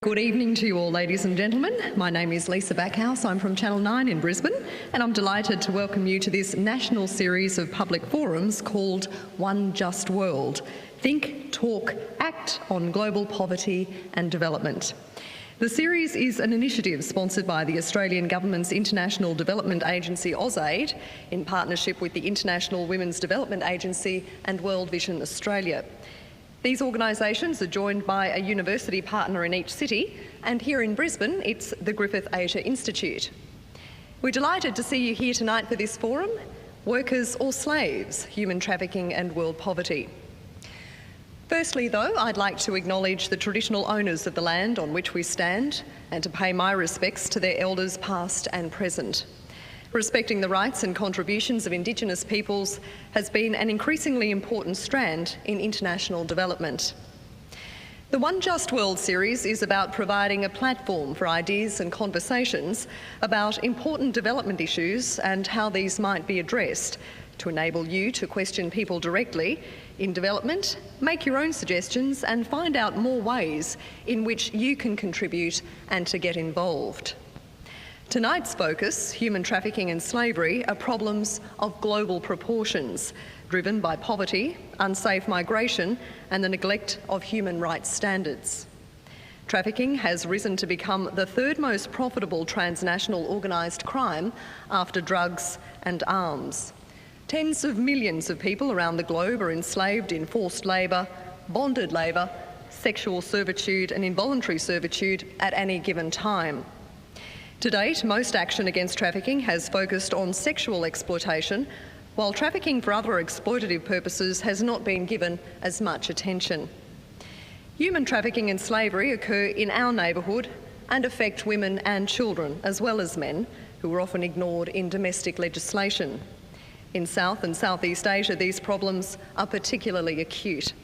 Good evening to you all, ladies and gentlemen. My name is Lisa Backhouse. I'm from Channel 9 in Brisbane, and I'm delighted to welcome you to this national series of public forums called One Just World: Think, Talk, Act on Global Poverty and Development. The series is an initiative sponsored by the Australian Government's International Development Agency, AusAid, in partnership with the International Women's Development Agency and World Vision Australia. These organisations are joined by a university partner in each city, and here in Brisbane it's the Griffith Asia Institute. We're delighted to see you here tonight for this forum, Workers or Slaves, Human Trafficking and World Poverty. Firstly though, I'd like to acknowledge the traditional owners of the land on which we stand and to pay my respects to their elders past and present. Respecting the rights and contributions of Indigenous peoples has been an increasingly important strand in international development. The One Just World series is about providing a platform for ideas and conversations about important development issues and how these might be addressed, to enable you to question people directly in development, make your own suggestions and find out more ways in which you can contribute and to get involved. Tonight's focus, human trafficking and slavery, are problems of global proportions, driven by poverty, unsafe migration and the neglect of human rights standards. Trafficking has risen to become the third most profitable transnational organised crime after drugs and arms. Tens of millions of people around the globe are enslaved in forced labour, bonded labour, sexual servitude and involuntary servitude at any given time. To date, most action against trafficking has focused on sexual exploitation, while trafficking for other exploitative purposes has not been given as much attention. Human trafficking and slavery occur in our neighbourhood and affect women and children, as well as men, who are often ignored in domestic legislation. In South and Southeast Asia, these problems are particularly acute.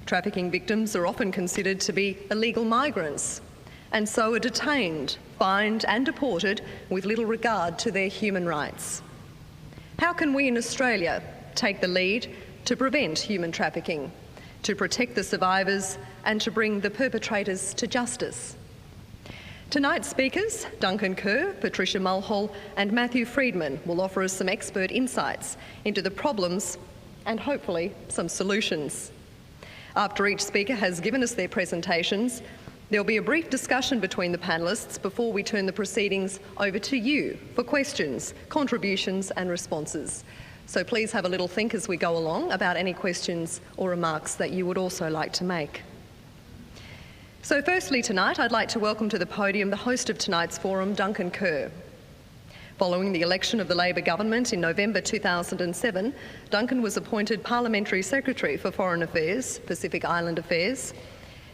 Trafficking victims are often considered to be illegal migrants, and so are detained, fined and deported with little regard to their human rights. How can we in Australia take the lead to prevent human trafficking, to protect the survivors and to bring the perpetrators to justice? Tonight's speakers, Duncan Kerr, Patricia Mulhall and Matthew Friedman, will offer us some expert insights into the problems and hopefully some solutions. After each speaker has given us their presentations, there'll be a brief discussion between the panellists before we turn the proceedings over to you for questions, contributions and responses. So please have a little think as we go along about any questions or remarks that you would also like to make. So firstly tonight, I'd like to welcome to the podium the host of tonight's forum, Duncan Kerr. Following the election of the Labor government in November 2007, Duncan was appointed Parliamentary Secretary for Foreign Affairs, Pacific Island Affairs.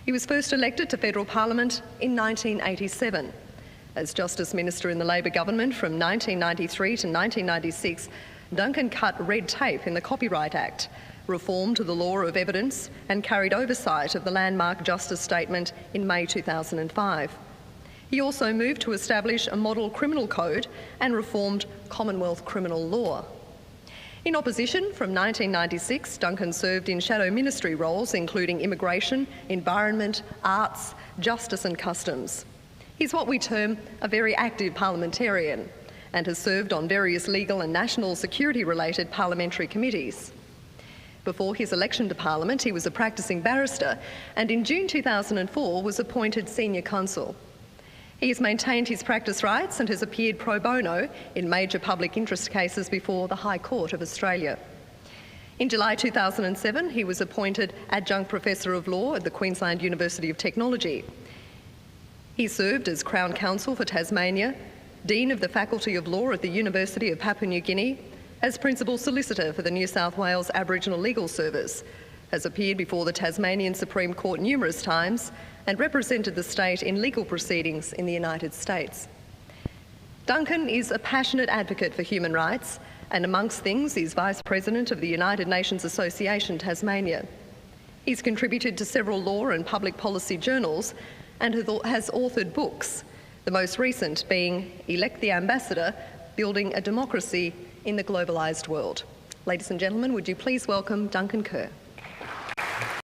He was first elected to federal parliament in 1987. As Justice Minister in the Labor government from 1993 to 1996, Duncan cut red tape in the Copyright Act, reformed the law of evidence and carried oversight of the landmark Justice Statement in May 2005. He also moved to establish a model criminal code and reformed Commonwealth criminal law. In opposition, from 1996, Duncan served in shadow ministry roles including immigration, environment, arts, justice and customs. He's what we term a very active parliamentarian and has served on various legal and national security-related parliamentary committees. Before his election to Parliament, he was a practising barrister and in June 2004 was appointed Senior Counsel. He has maintained his practice rights and has appeared pro bono in major public interest cases before the High Court of Australia. In July 2007, he was appointed Adjunct Professor of Law at the Queensland University of Technology. He served as Crown Counsel for Tasmania, Dean of the Faculty of Law at the University of Papua New Guinea, as Principal Solicitor for the New South Wales Aboriginal Legal Service, has appeared before the Tasmanian Supreme Court numerous times and represented the state in legal proceedings in the United States. Duncan is a passionate advocate for human rights and amongst things is Vice President of the United Nations Association Tasmania. He's contributed to several law and public policy journals and has authored books, the most recent being Elect the Ambassador, Building a Democracy in the Globalised World. Ladies and gentlemen, would you please welcome Duncan Kerr.